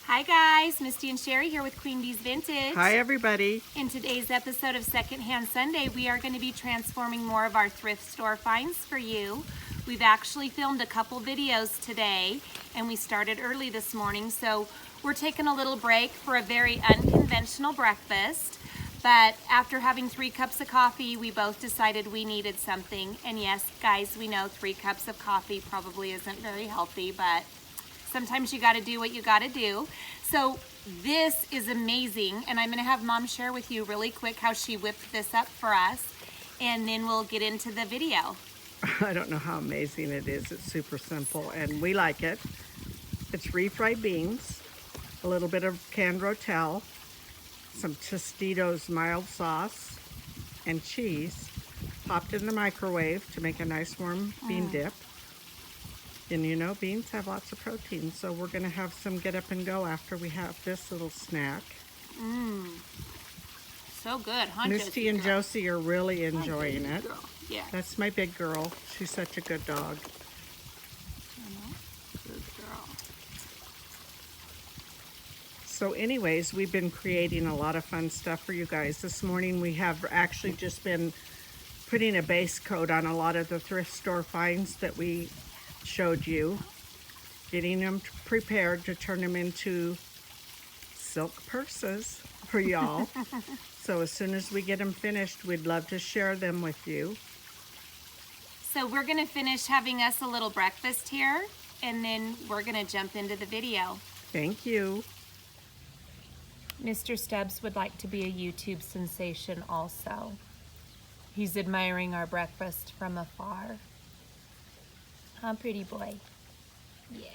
Hi guys, Misty and Sherry here with Queen Bee's Vintage. Hi everybody. In today's episode of Secondhand Sunday, we are going to be transforming more of our thrift store finds for you. We've actually filmed a couple videos today and we started early this morning, so we're taking a little break for a very unconventional breakfast. But after having 3 cups of coffee, we both decided we needed something. And yes, guys, we know 3 cups of coffee probably isn't very healthy, but sometimes you got to do what you got to do. So this is amazing, and I'm going to have Mom share with you really quick how she whipped this up for us, and then we'll get into the video. I don't know how amazing it is. It's super simple, and we like it. It's refried beans, a little bit of canned rotel, some Tostitos mild sauce, and cheese, popped in the microwave to make a nice warm bean dip. And you know, beans have lots of protein, so we're going to have some get up and go after we have this little snack. So good, huh, Misty and Josie are really enjoying it. Girl. Yeah. That's my big girl. She's such a good dog. Good girl. So anyways, we've been creating a lot of fun stuff for you guys. This morning we have actually just been putting a base coat on a lot of the thrift store finds that we showed you, getting them prepared to turn them into silk purses for y'all. So as soon as we get them finished, we'd love to share them with you. So we're going to finish having us a little breakfast here, and then we're going to jump into the video. Thank you. Mr. Stubbs would like to be a YouTube sensation also. He's admiring our breakfast from afar. Huh, pretty boy? Yes.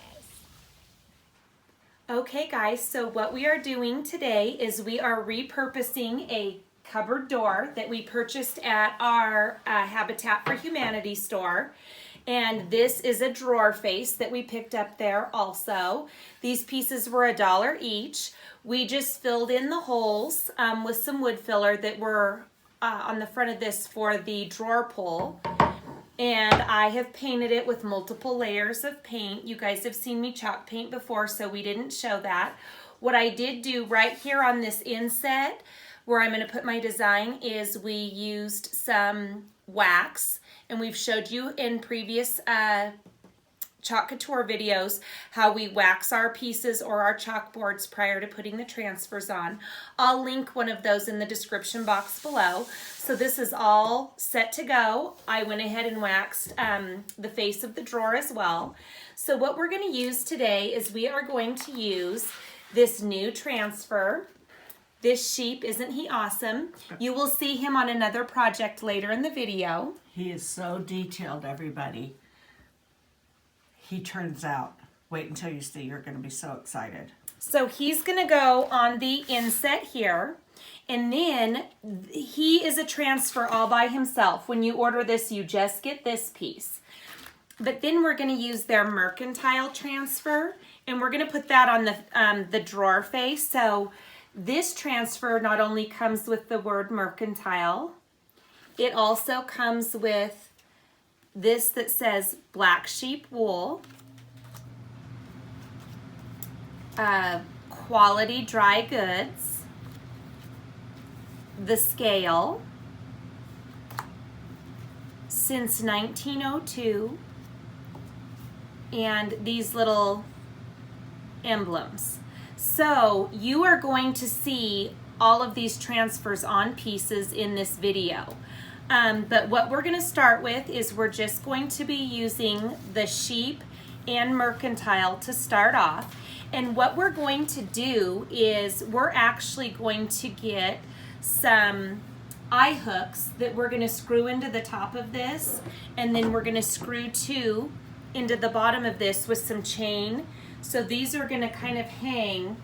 Okay guys, so what we are doing today is we are repurposing a cupboard door that we purchased at our Habitat for Humanity store. And this is a drawer face that we picked up there also. These pieces were $1 each. We just filled in the holes with some wood filler that were on the front of this for the drawer pull. And I have painted it with multiple layers of paint. You guys have seen me chalk paint before, so we didn't show that. What I did do right here on this inset, where I'm going to put my design, is we used some wax. And we've showed you in previous Chalk Couture videos how we wax our pieces or our chalkboards prior to putting the transfers on. I'll link one of those in the description box below. So this is all set to go. I went ahead and waxed the face of the drawer as well. So what we're going to use today is we are going to use this new transfer. This sheep, isn't he awesome? You will see him on another project later in the video. He is so detailed, everybody. He turns out. Wait until you see. You're going to be so excited. So he's going to go on the inset here. And then he is a transfer all by himself. When you order this, you just get this piece. But then we're going to use their mercantile transfer. And we're going to put that on the drawer face. So this transfer not only comes with the word mercantile, it also comes with this that says black sheep wool, quality dry goods, the scale, since 1902, and these little emblems. So you are going to see all of these transfers on pieces in this video. But what we're going to start with is we're just going to be using the sheep and mercantile to start off. And what we're going to do is we're actually going to get some eye hooks that we're going to screw into the top of this. And then we're going to screw 2 into the bottom of this with some chain. So these are going to kind of hang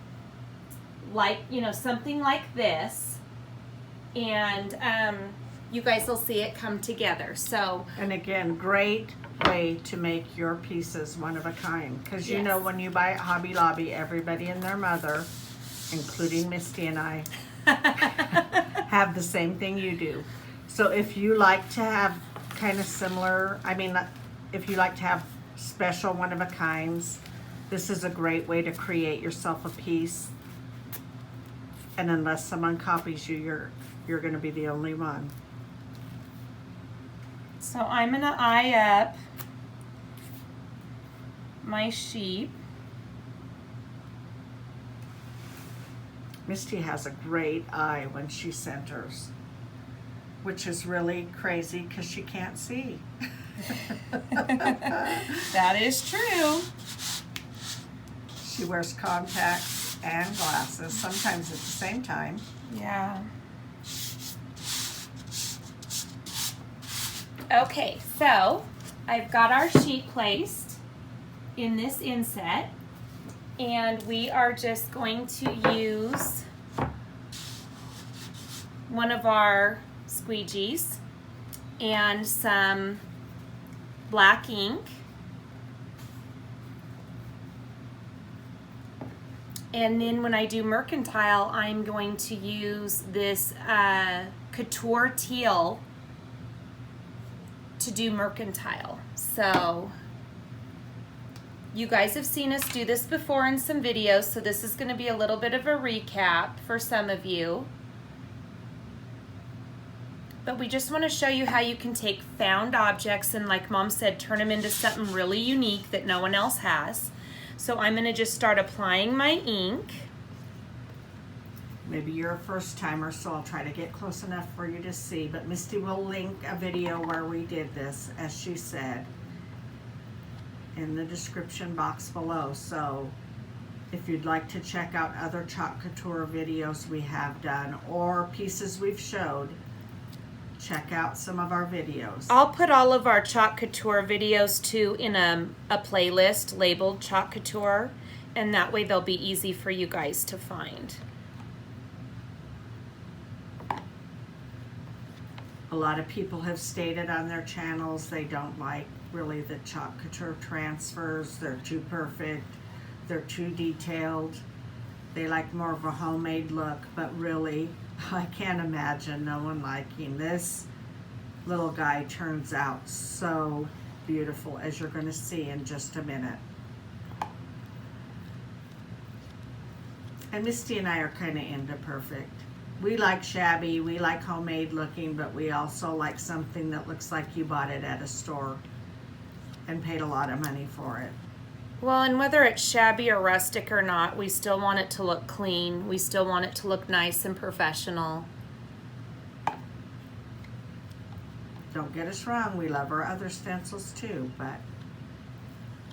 like, you know, something like this. And you guys will see it come together. So, and again, great way to make your pieces one of a kind. Because you know, when you buy at Hobby Lobby, everybody and their mother, including Misty and I, have the same thing you do. So if you like to have kind of similar, I mean, if you like to have special one of a kinds, This is a great way to create yourself a piece. And unless someone copies you, you're going to be the only one. So I'm going to eye up my sheep. Misty has a great eye when she centers, which is really crazy because she can't see. That is true. She wears contacts and glasses, sometimes at the same time. Yeah. Okay, so I've got our sheet placed in this inset, and we are just going to use one of our squeegees and some black ink. And then when I do mercantile, I'm going to use this Couture-Diy to do mercantile. So you guys have seen us do this before in some videos, so this is going to be a little bit of a recap for some of you. But we just want to show you how you can take found objects and, like Mom said, turn them into something really unique that no one else has. So I'm going to just start applying my ink. Maybe you're a first timer, so I'll try to get close enough for you to see. But Misty will link a video where we did this, as she said, in the description box below. So if you'd like to check out other Chalk Couture videos we have done or pieces we've showed, check out some of our videos. I'll put all of our Chalk Couture videos too in a playlist labeled Chalk Couture, and that way they'll be easy for you guys to find. A lot of people have stated on their channels they don't like really the Chalk Couture transfers. They're too perfect, they're too detailed. They like more of a homemade look, but really I can't imagine no one liking this. Little guy turns out so beautiful, as you're going to see in just a minute. And Misty and I are kind of into perfect. We like shabby, we like homemade looking, but we also like something that looks like you bought it at a store and paid a lot of money for it. Well, and whether it's shabby or rustic or not, we still want it to look clean. We still want it to look nice and professional. Don't get us wrong, we love our other stencils too, but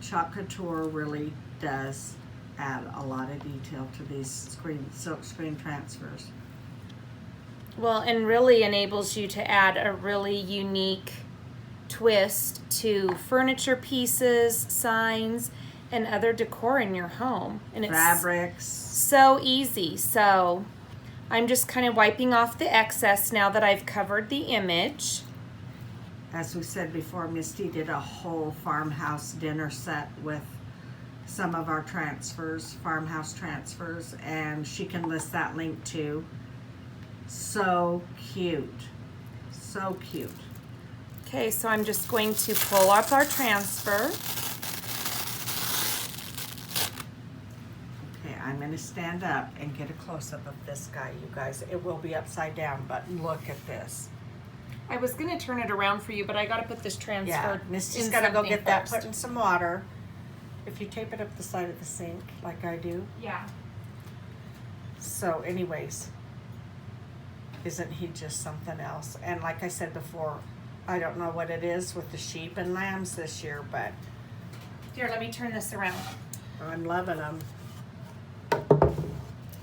Chalk Couture really does add a lot of detail to these silk screen transfers. Well, and really enables you to add a really unique twist to furniture pieces, signs, and other decor in your home. And it's Fabrics. so easy. So I'm just kind of wiping off the excess now that I've covered the image. As we said before, Misty did a whole farmhouse dinner set with some of our transfers, farmhouse transfers, and she can list that link too. So cute. So cute. Okay, so I'm just going to pull up our transfer. Okay, I'm going to stand up and get a close-up of this guy, you guys. It will be upside down, but look at this. I was going to turn it around for you, but I got to put this transfer Yeah, Misty's got to go get that put in some water. If you tape it up the side of the sink, like I do. Yeah. So anyways, isn't he just something else? And like I said before, I don't know what it is with the sheep and lambs this year, but Here, let me turn this around. I'm loving them.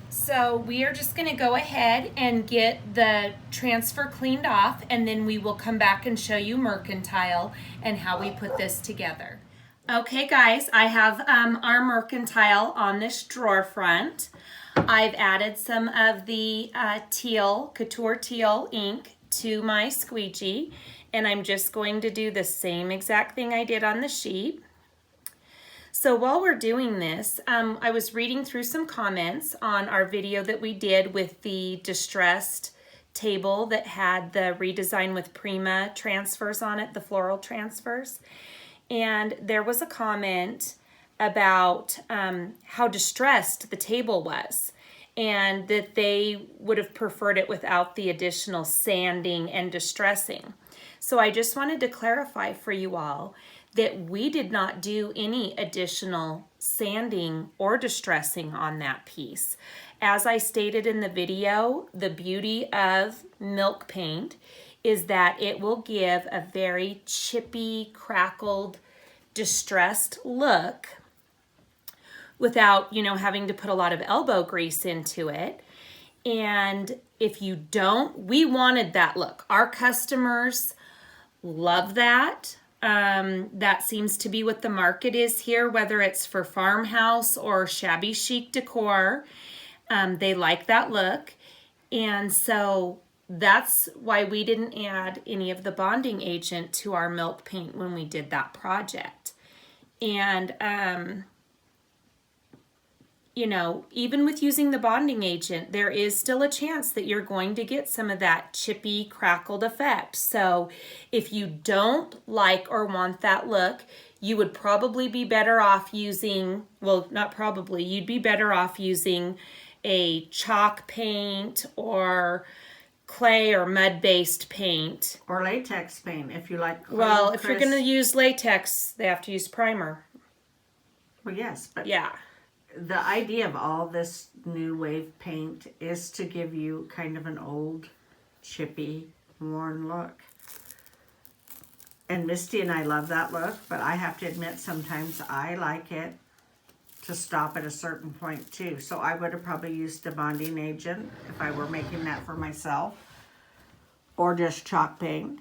So we are just going to go ahead and get the transfer cleaned off, and then we will come back and show you mercantile and how we put this together. Okay guys, I have our mercantile on this drawer front. I've added some of the Couture-Diy ink to my squeegee, and I'm just going to do the same exact thing I did on the sheet. So while we're doing this, I was reading through some comments on our video that we did with the distressed table that had the redesign with Prima transfers on it, the floral transfers. And there was a comment about how distressed the table was, and that they would have preferred it without the additional sanding and distressing. So I just wanted to clarify for you all that we did not do any additional sanding or distressing on that piece. As I stated in the video, the beauty of milk paint is that it will give a very chippy, crackled, distressed look without, having to put a lot of elbow grease into it. And if you don't, we wanted that look. Our customers love that. That seems to be what the market is here, whether it's for farmhouse or shabby chic decor. They like that look. And so that's why we didn't add any of the bonding agent to our milk paint when we did that project. And, even with using the bonding agent, there is still a chance that you're going to get some of that chippy, crackled effect. So if you don't like or want that look, you would probably be better off using, you'd be better off using a chalk paint or clay or mud-based paint. Or latex paint, if you like. Well, if you're going to use latex, they have to use primer. Well, yes, but yeah. The idea of all this new wave paint is to give you kind of an old, chippy, worn look. And Misty and I love that look, but I have to admit sometimes I like it to stop at a certain point too. So I would have probably used a bonding agent if I were making that for myself, or just chalk paint.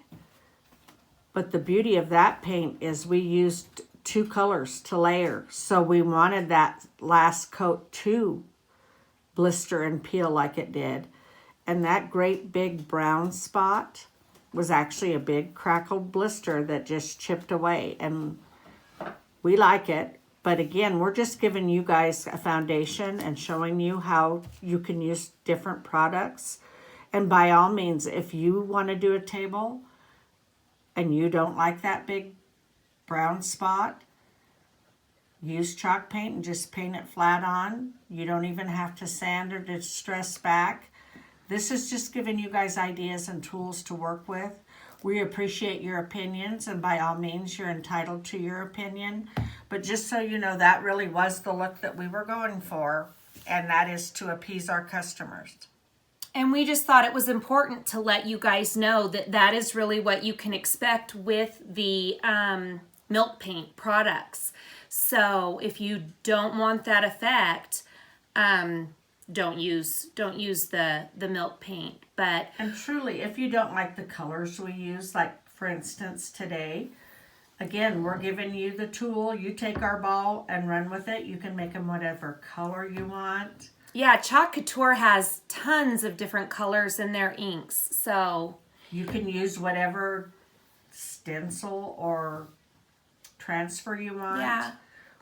But the beauty of that paint is we used 2 colors to layer. So we wanted that last coat to blister and peel like it did. And that great big brown spot was actually a big crackled blister that just chipped away. And we like it. But again, we're just giving you guys a foundation and showing you how you can use different products. And by all means, if you want to do a table and you don't like that big brown spot, use chalk paint and just paint it flat on. You don't even have to sand or distress back. This is just giving you guys ideas and tools to work with. We appreciate your opinions, and by all means, you're entitled to your opinion. But just so you know, that really was the look that we were going for, and that is to appease our customers. And we just thought it was important to let you guys know that that is really what you can expect with the milk paint products. So if you don't want that effect, don't use the milk paint. And truly, if you don't like the colors we use, like for instance today, again, we're giving you the tool. You take our ball and run with it. You can make them whatever color you want. Yeah, Chalk Couture has tons of different colors in their inks. So you can use whatever stencil or transfer you want. Yeah.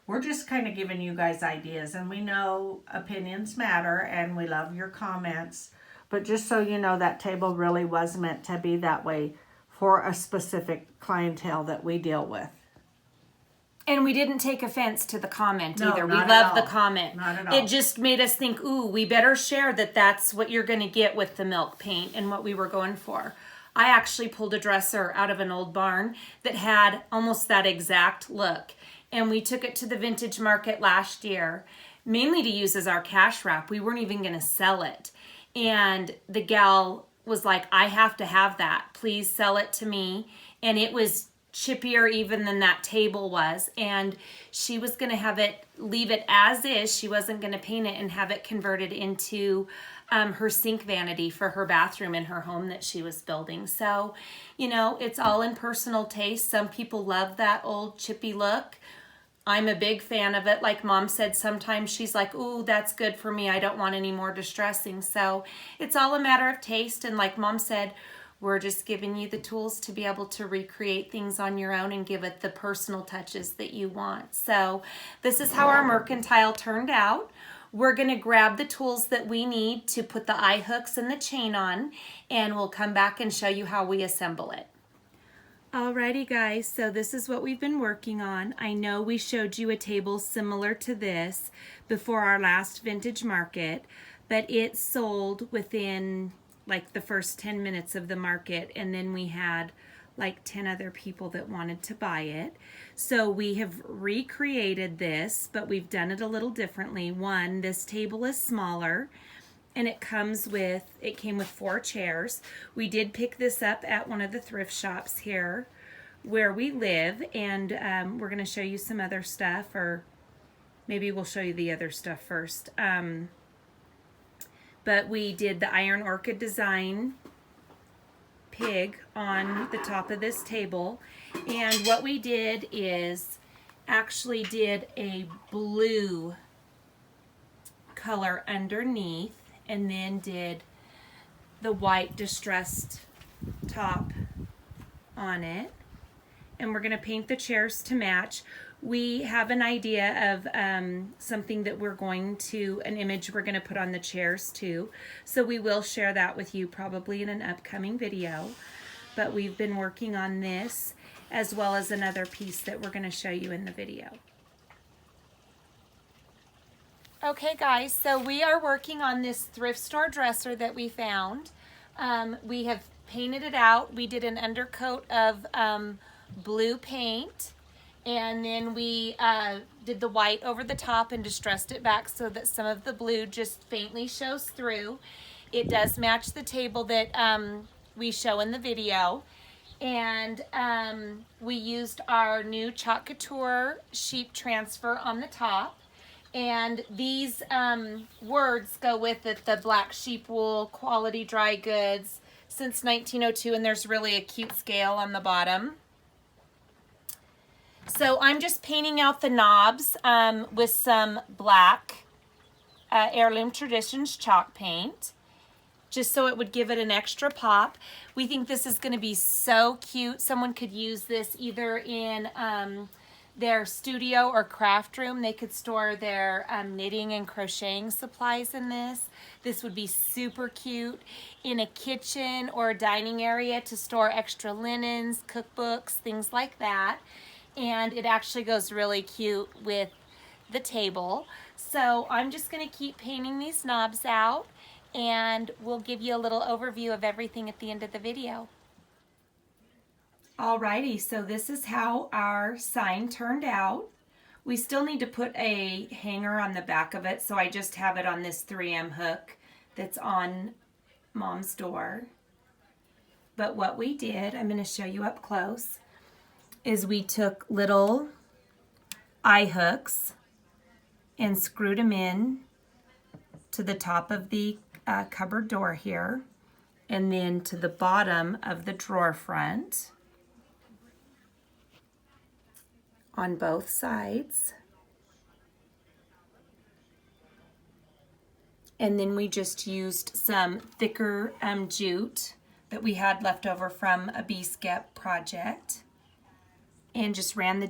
We're just kind of giving you guys ideas, and we know opinions matter, and we love your comments. But just so you know, that table really was meant to be that way for a specific clientele that we deal with. And we didn't take offense to the comment either. We not at love all. the comment. Not at all. It just made us think, ooh, we better share that that's what you're going to get with the milk paint and what we were going for. I actually pulled a dresser out of an old barn that had almost that exact look. And we took it to the vintage market last year, mainly to use as our cash wrap. We weren't even going to sell it. And the gal was like, I have to have that. Please sell it to me. And it was chippier even than that table was. And she was going to leave it as is. She wasn't going to paint it and have it converted into her sink vanity for her bathroom in her home that she was building. So, it's all in personal taste. Some people love that old chippy look. I'm a big fan of it. Like Mom said, sometimes she's like, ooh, that's good for me. I don't want any more distressing. So it's all a matter of taste. And like Mom said, we're just giving you the tools to be able to recreate things on your own and give it the personal touches that you want. So this is how our mercantile turned out. We're going to grab the tools that we need to put the eye hooks and the chain on, and we'll come back and show you how we assemble it. Alrighty guys, so this is what we've been working on. I know we showed you a table similar to this before our last vintage market, but it sold within like the first 10 minutes of the market, and then we had like 10 other people that wanted to buy it. So we have recreated this, but we've done it a little differently. One, this table is smaller, and it came with 4 chairs. We did pick this up at one of the thrift shops here where we live, and we're going to show you some other stuff, or maybe we'll show you the other stuff first. But we did the Iron Orchid design pig on the top of this table, and what we did is actually did a blue color underneath, and then did the white distressed top on it. And we're going to paint the chairs to match. We have an idea of something that an image we're going to put on the chairs too. So we will share that with you probably in an upcoming video. But we've been working on this as well as another piece that we're going to show you in the video. Okay guys, so we are working on this thrift store dresser that we found. We have painted it out. We did an undercoat of blue paint, and then we did the white over the top and distressed it back so that some of the blue just faintly shows through. It does match the table that we show in the video. And we used our new Couture-Diy sheep transfer on the top. And these words go with it: the black sheep wool, quality dry goods, since 1902, and there's really a cute scale on the bottom. So I'm just painting out the knobs with some black Heirloom Traditions chalk paint, just so it would give it an extra pop. We think this is going to be so cute. Someone could use this either in their studio or craft room. They could store their knitting and crocheting supplies in this. This would be super cute in a kitchen or a dining area to store extra linens, cookbooks, things like that. And it actually goes really cute with the table. So I'm just going to keep painting these knobs out, and we'll give you a little overview of everything at the end of the video. Alrighty, so this is how our sign turned out. We still need to put a hanger on the back of it, so I just have it on this 3M hook that's on Mom's door. But what we did, I'm going to show you up close, is we took little eye hooks and screwed them in to the top of the cupboard door here, and then to the bottom of the drawer front on both sides. And then we just used some thicker jute that we had left over from a bee-skep project, and just ran the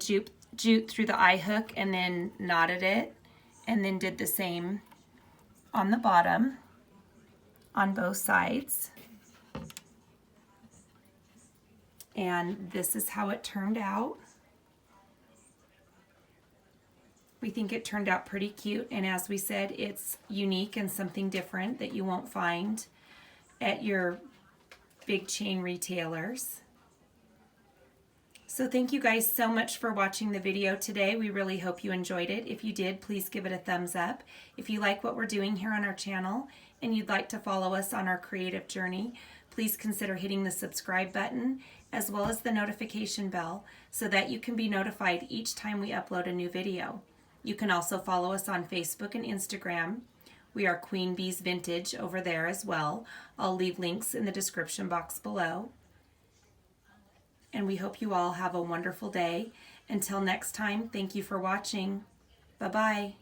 jute through the eye hook and then knotted it, and then did the same on the bottom on both sides. And this is how it turned out. We think it turned out pretty cute, and as we said, it's unique and something different that you won't find at your big chain retailers. So thank you guys so much for watching the video today. We really hope you enjoyed it. If you did, please give it a thumbs up. If you like what we're doing here on our channel and you'd like to follow us on our creative journey, please consider hitting the subscribe button as well as the notification bell so that you can be notified each time we upload a new video. You can also follow us on Facebook and Instagram. We are Queen Bees Vintage over there as well. I'll leave links in the description box below. And we hope you all have a wonderful day. Until next time, thank you for watching. Bye-bye.